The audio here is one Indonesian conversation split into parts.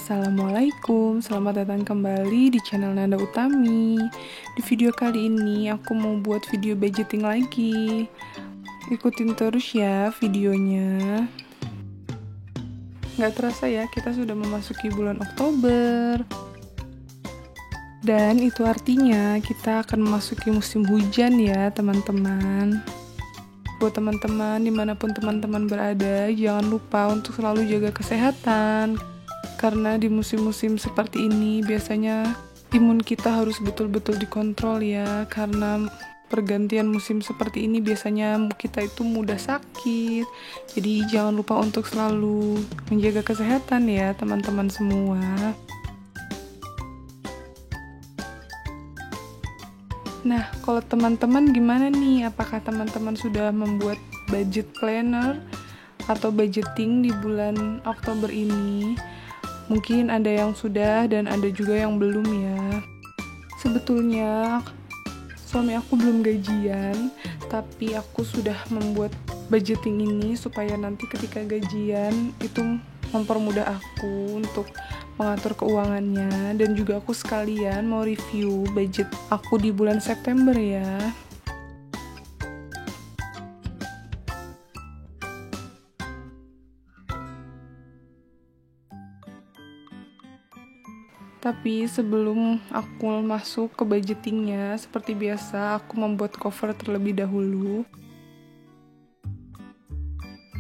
Assalamualaikum, selamat datang kembali di channel Nanda Utami. Di video kali ini aku mau buat video budgeting lagi. Ikutin terus ya videonya. Gak terasa ya, kita sudah memasuki bulan Oktober. Dan itu artinya kita akan memasuki musim hujan ya teman-teman. Buat teman-teman dimanapun teman-teman berada, jangan lupa untuk selalu jaga kesehatan. Karena di musim-musim seperti ini biasanya imun kita harus betul-betul dikontrol ya. Karena pergantian musim seperti ini biasanya kita itu mudah sakit. Jadi jangan lupa untuk selalu menjaga kesehatan ya teman-teman semua. Nah, kalau teman-teman gimana nih? Apakah teman-teman sudah membuat budget planner atau budgeting di bulan Oktober ini? Mungkin ada yang sudah dan ada juga yang belum ya. Sebetulnya suami aku belum gajian, tapi aku sudah membuat budgeting ini supaya nanti ketika gajian itu mempermudah aku untuk mengatur keuangannya. Dan juga aku sekalian mau review budget aku di bulan September ya. Tapi sebelum aku masuk ke budgetingnya, seperti biasa aku membuat cover terlebih dahulu.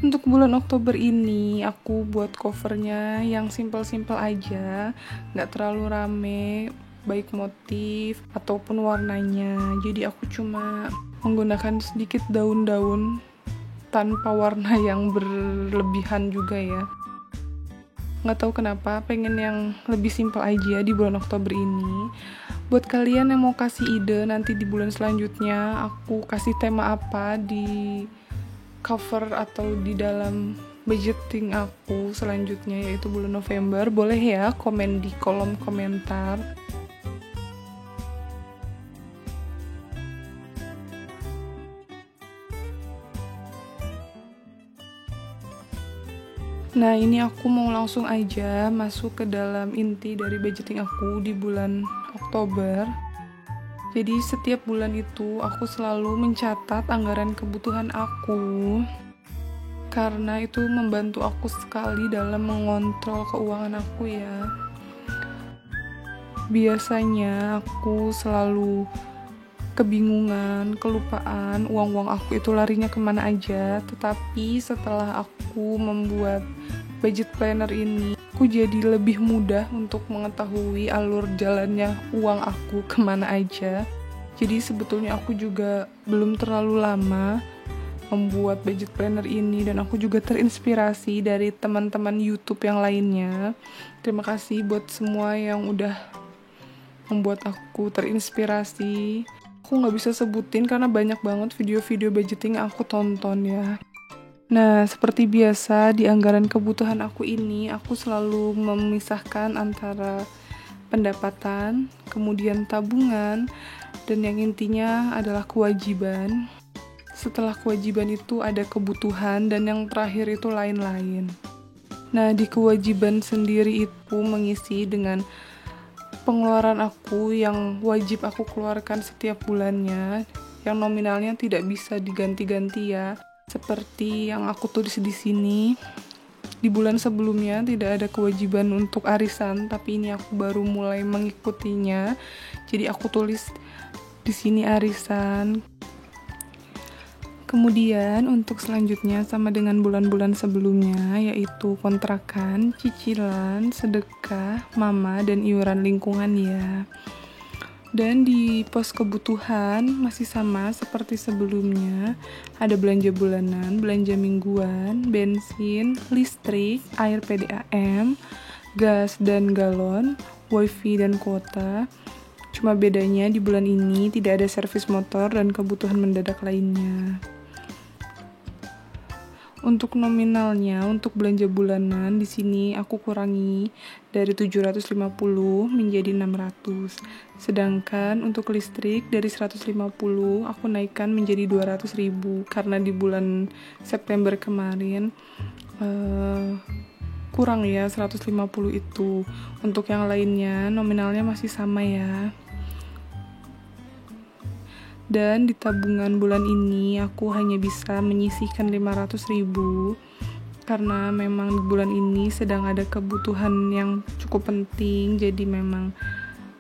Untuk bulan Oktober ini aku buat covernya yang simple-simple aja, gak terlalu rame, baik motif ataupun warnanya. Jadi aku cuma menggunakan sedikit daun-daun tanpa warna yang berlebihan juga ya. Nggak tahu kenapa pengen yang lebih simpel aja di bulan Oktober ini. Buat kalian yang mau kasih ide nanti di bulan selanjutnya aku kasih tema apa di cover atau di dalam budgeting aku selanjutnya yaitu bulan November, boleh ya komen di kolom komentar. Nah, ini aku mau langsung aja masuk ke dalam inti dari budgeting aku di bulan Oktober. Jadi setiap bulan itu aku selalu mencatat anggaran kebutuhan aku. Karena itu membantu aku sekali dalam mengontrol keuangan aku ya. Biasanya aku selalu kebingungan, kelupaan, uang-uang aku itu larinya kemana aja. Tetapi setelah aku membuat budget planner ini, aku jadi lebih mudah untuk mengetahui alur jalannya uang aku kemana aja. Jadi sebetulnya aku juga belum terlalu lama membuat budget planner ini dan aku juga terinspirasi dari teman-teman YouTube yang lainnya. Terima kasih buat semua yang udah membuat aku terinspirasi. Aku gak bisa sebutin karena banyak banget video-video budgeting yang aku tonton ya. Nah, seperti biasa di anggaran kebutuhan aku ini, aku selalu memisahkan antara pendapatan, kemudian tabungan, dan yang intinya adalah kewajiban. Setelah kewajiban itu ada kebutuhan, dan yang terakhir itu lain-lain. Nah, di kewajiban sendiri itu mengisi dengan pengeluaran aku yang wajib aku keluarkan setiap bulannya, yang nominalnya tidak bisa diganti-ganti ya. Seperti yang aku tulis di sini, di bulan sebelumnya tidak ada kewajiban untuk arisan, tapi ini aku baru mulai mengikutinya. Jadi aku tulis di sini arisan. Kemudian untuk selanjutnya sama dengan bulan-bulan sebelumnya, yaitu kontrakan, cicilan, sedekah, mama, dan iuran lingkungan ya. Dan di pos kebutuhan masih sama seperti sebelumnya, ada belanja bulanan, belanja mingguan, bensin, listrik, air PDAM, gas dan galon, wifi dan kuota. Cuma bedanya di bulan ini tidak ada servis motor dan kebutuhan mendadak lainnya. Untuk nominalnya, untuk belanja bulanan di sini aku kurangi dari 750 menjadi 600. Sedangkan untuk listrik dari 150 aku naikkan menjadi 200.000 karena di bulan September kemarin kurang ya 150 itu. Untuk yang lainnya nominalnya masih sama ya. Dan di tabungan bulan ini aku hanya bisa menyisihkan 500.000 karena memang di bulan ini sedang ada kebutuhan yang cukup penting, jadi memang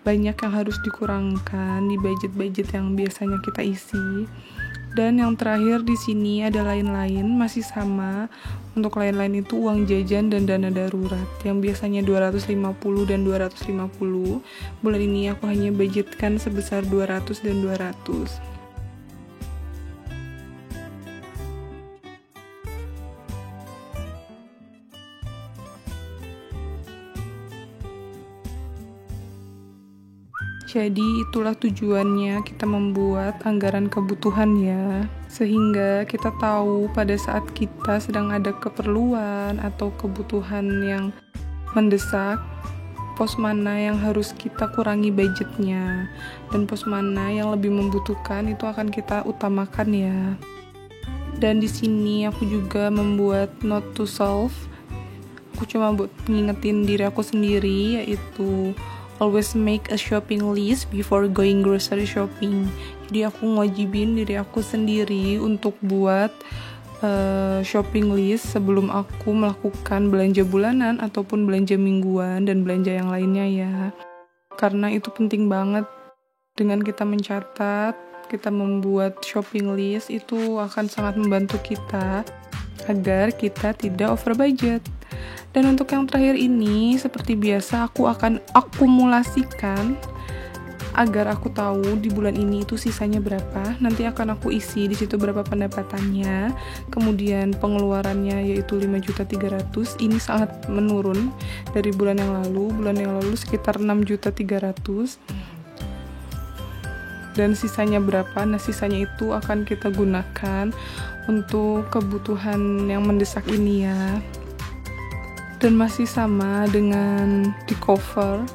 banyak yang harus dikurangkan di budget-budget yang biasanya kita isi. Dan yang terakhir di sini ada lain-lain, masih sama. Untuk lain-lain itu uang jajan dan dana darurat yang biasanya 250 dan 250. Bulan ini aku hanya budgetkan sebesar 200 dan 200. Jadi itulah tujuannya kita membuat anggaran kebutuhan ya, sehingga kita tahu pada saat kita sedang ada keperluan atau kebutuhan yang mendesak, pos mana yang harus kita kurangi budgetnya, dan pos mana yang lebih membutuhkan itu akan kita utamakan ya. Dan di sini aku juga membuat note to self. Aku cuma buat ngingetin diri aku sendiri, yaitu always make a shopping list before going grocery shopping. Jadi aku ngewajibin diri aku sendiri untuk buat shopping list sebelum aku melakukan belanja bulanan ataupun belanja mingguan dan belanja yang lainnya ya. Karena itu penting banget. Dengan kita mencatat, kita membuat shopping list, itu akan sangat membantu kita agar kita tidak over budget. Dan untuk yang terakhir ini, seperti biasa aku akan akumulasikan agar aku tahu di bulan ini itu sisanya berapa. Nanti akan aku isi di situ berapa pendapatannya, kemudian pengeluarannya yaitu 5.300.000. Ini sangat menurun dari bulan yang lalu. Bulan yang lalu sekitar 6.300.000. Dan sisanya berapa? Nah, sisanya itu akan kita gunakan untuk kebutuhan yang mendesak ini ya. Dan masih sama dengan di cover,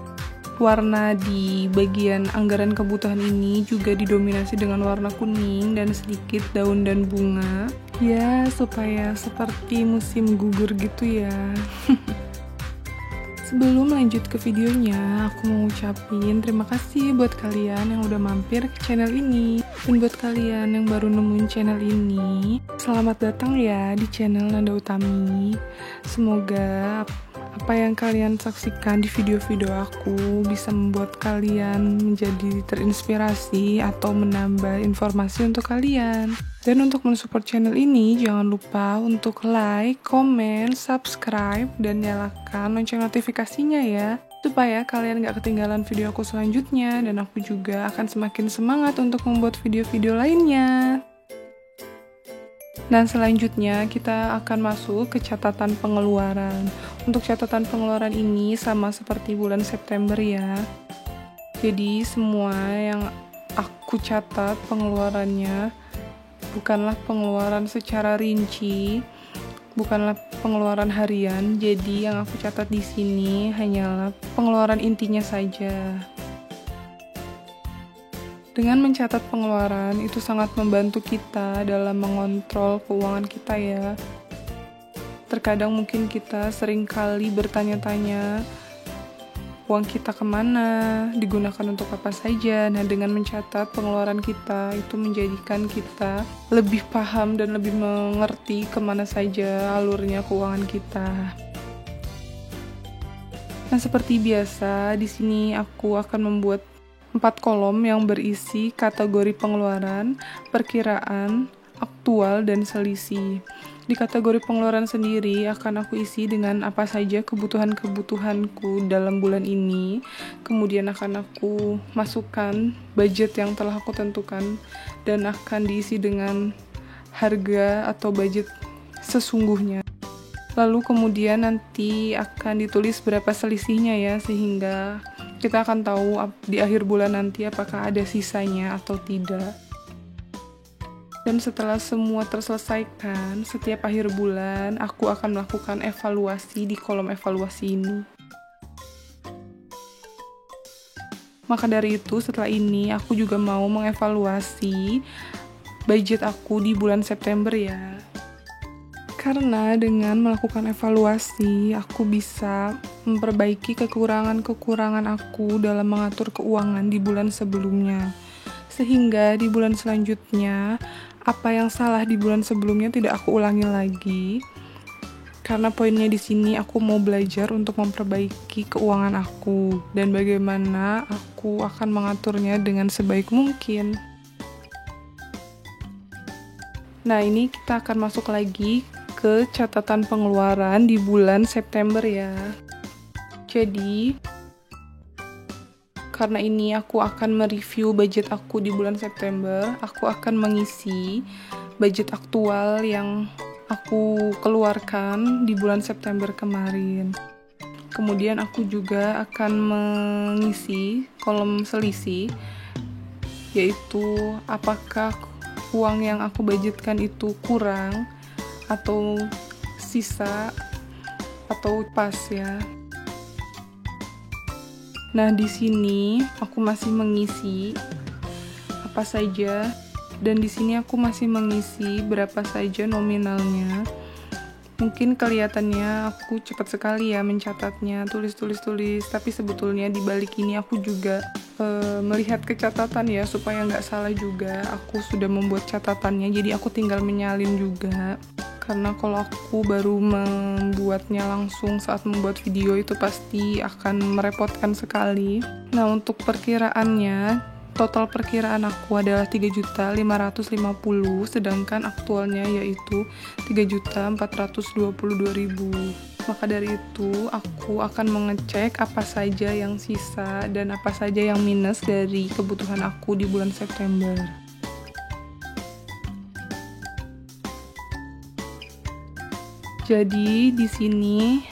warna di bagian anggaran kebutuhan ini juga didominasi dengan warna kuning dan sedikit daun dan bunga ya, supaya seperti musim gugur gitu ya. Sebelum lanjut ke videonya, aku mau ngucapin terima kasih buat kalian yang udah mampir ke channel ini. Dan buat kalian yang baru nemuin channel ini, selamat datang ya di channel Nanda Utami. Semoga apa yang kalian saksikan di video-video aku bisa membuat kalian menjadi terinspirasi atau menambah informasi untuk kalian. Dan untuk mensupport channel ini, jangan lupa untuk like, komen, subscribe, dan nyalakan lonceng notifikasinya ya, supaya kalian gak ketinggalan video aku selanjutnya, dan aku juga akan semakin semangat untuk membuat video-video lainnya. Dan selanjutnya kita akan masuk ke catatan pengeluaran. Untuk catatan pengeluaran ini sama seperti bulan September ya. Jadi semua yang aku catat pengeluarannya bukanlah pengeluaran secara rinci, bukanlah pengeluaran harian. Jadi yang aku catat di sini hanyalah pengeluaran intinya saja. Dengan mencatat pengeluaran itu sangat membantu kita dalam mengontrol keuangan kita ya. Terkadang mungkin kita sering kali bertanya-tanya uang kita kemana, digunakan untuk apa saja. Nah, dengan mencatat pengeluaran kita itu menjadikan kita lebih paham dan lebih mengerti kemana saja alurnya keuangan kita. Nah, seperti biasa di sini aku akan membuat 4 kolom yang berisi kategori pengeluaran, perkiraan, aktual, dan selisih. Di kategori pengeluaran sendiri akan aku isi dengan apa saja kebutuhan-kebutuhanku dalam bulan ini. Kemudian akan aku masukkan budget yang telah aku tentukan dan akan diisi dengan harga atau budget sesungguhnya. Lalu kemudian nanti akan ditulis berapa selisihnya ya, sehingga kita akan tahu di akhir bulan nanti apakah ada sisanya atau tidak. Dan setelah semua terselesaikan, setiap akhir bulan aku akan melakukan evaluasi di kolom evaluasi ini. Maka dari itu, setelah ini aku juga mau mengevaluasi budget aku di bulan September ya. Karena dengan melakukan evaluasi, aku bisa memperbaiki kekurangan-kekurangan aku dalam mengatur keuangan di bulan sebelumnya. Sehingga di bulan selanjutnya, apa yang salah di bulan sebelumnya tidak aku ulangi lagi. Karena poinnya di sini aku mau belajar untuk memperbaiki keuangan aku dan bagaimana aku akan mengaturnya dengan sebaik mungkin. Nah, ini kita akan masuk lagi ke catatan pengeluaran di bulan September ya. Jadi, karena ini aku akan mereview budget aku di bulan September, aku akan mengisi budget aktual yang aku keluarkan di bulan September kemarin. Kemudian aku juga akan mengisi kolom selisih, yaitu apakah uang yang aku budgetkan itu kurang atau sisa atau pas ya. Nah, di sini aku masih mengisi apa saja dan di sini aku masih mengisi berapa saja nominalnya. Mungkin kelihatannya aku cepat sekali ya mencatatnya, tulis, tapi sebetulnya di balik ini aku juga melihat ke catatan ya, supaya nggak salah juga. Aku sudah membuat catatannya, jadi aku tinggal menyalin juga. Karena kalau aku baru membuatnya langsung saat membuat video itu pasti akan merepotkan sekali. Nah, untuk perkiraannya, total perkiraan aku adalah 3.550.000, sedangkan aktualnya yaitu 3.422.000. Maka dari itu, aku akan mengecek apa saja yang sisa dan apa saja yang minus dari kebutuhan aku di bulan September. Jadi di sini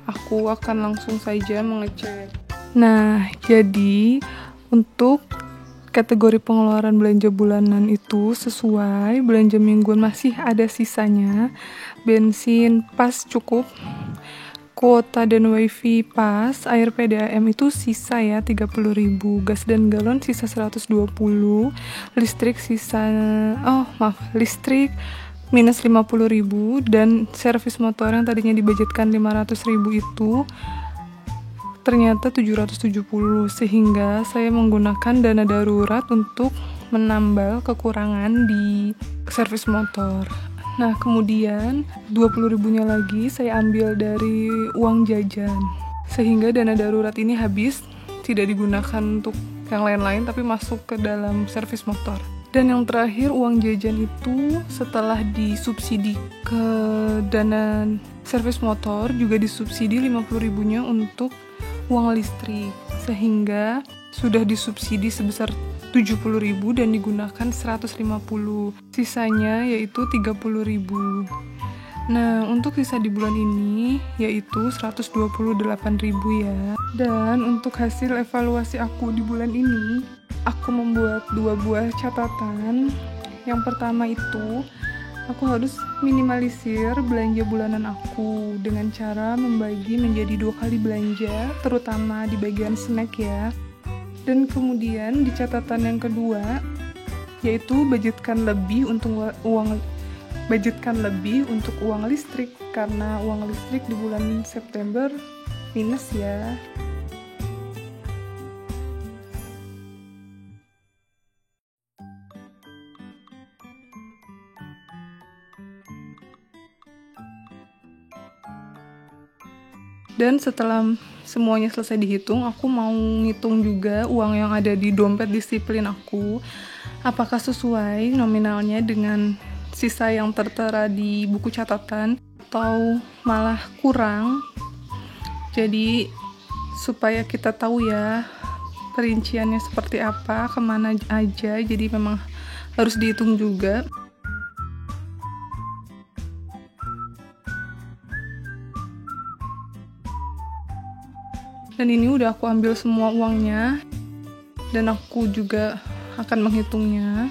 aku akan langsung saja mengecek. Nah, jadi untuk kategori pengeluaran belanja bulanan itu sesuai, belanja mingguan masih ada sisanya, bensin pas cukup, kuota dan wifi pas, air PDAM itu sisa ya 30.000, gas dan galon sisa 120, listrik minus 50.000, dan servis motor yang tadinya dibudgetkan 500.000 itu ternyata 770, sehingga saya menggunakan dana darurat untuk menambal kekurangan di servis motor. Nah, kemudian 20.000-nya lagi saya ambil dari uang jajan, sehingga dana darurat ini habis, tidak digunakan untuk yang lain-lain tapi masuk ke dalam servis motor. Dan yang terakhir, uang jajan itu setelah disubsidi ke dana servis motor juga disubsidi 50.000-nya untuk uang listrik, sehingga sudah disubsidi sebesar 70.000 dan digunakan 150, sisanya yaitu 30.000. Nah, untuk sisa di bulan ini yaitu 128.000 ya. Dan untuk hasil evaluasi aku di bulan ini, aku membuat 2 buah catatan. Yang pertama itu, aku harus minimalisir belanja bulanan aku dengan cara membagi menjadi 2 kali belanja, terutama di bagian snack ya. Dan kemudian di catatan yang kedua, yaitu budgetkan lebih untuk uang listrik, karena uang listrik di bulan September minus ya. Dan setelah semuanya selesai dihitung, aku mau ngitung juga uang yang ada di dompet disiplin aku, apakah sesuai nominalnya dengan sisa yang tertera di buku catatan atau malah kurang. Jadi supaya kita tahu ya perinciannya seperti apa, kemana aja, jadi memang harus dihitung juga. Dan ini udah aku ambil semua uangnya, dan aku juga akan menghitungnya.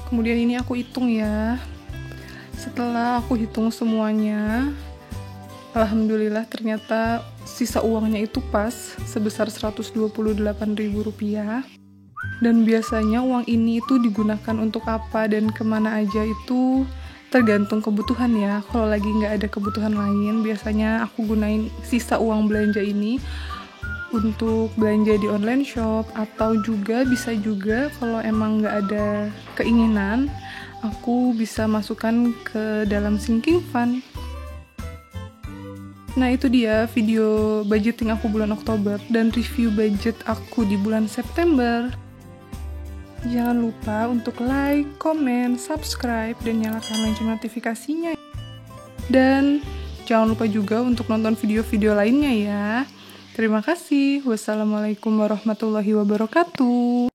Kemudian ini aku hitung ya. Setelah aku hitung semuanya, alhamdulillah ternyata sisa uangnya itu pas sebesar Rp128.000. Dan biasanya uang ini itu digunakan untuk apa dan kemana aja itu tergantung kebutuhan ya. Kalau lagi nggak ada kebutuhan lain, biasanya aku gunain sisa uang belanja ini untuk belanja di online shop, atau juga bisa juga kalau emang nggak ada keinginan, aku bisa masukkan ke dalam sinking fund. Nah itu dia video budgeting aku bulan Oktober dan review budget aku di bulan September. Jangan lupa untuk like, comment, subscribe, dan nyalakan lonceng notifikasinya. Dan jangan lupa juga untuk nonton video-video lainnya ya. Terima kasih. Wassalamualaikum warahmatullahi wabarakatuh.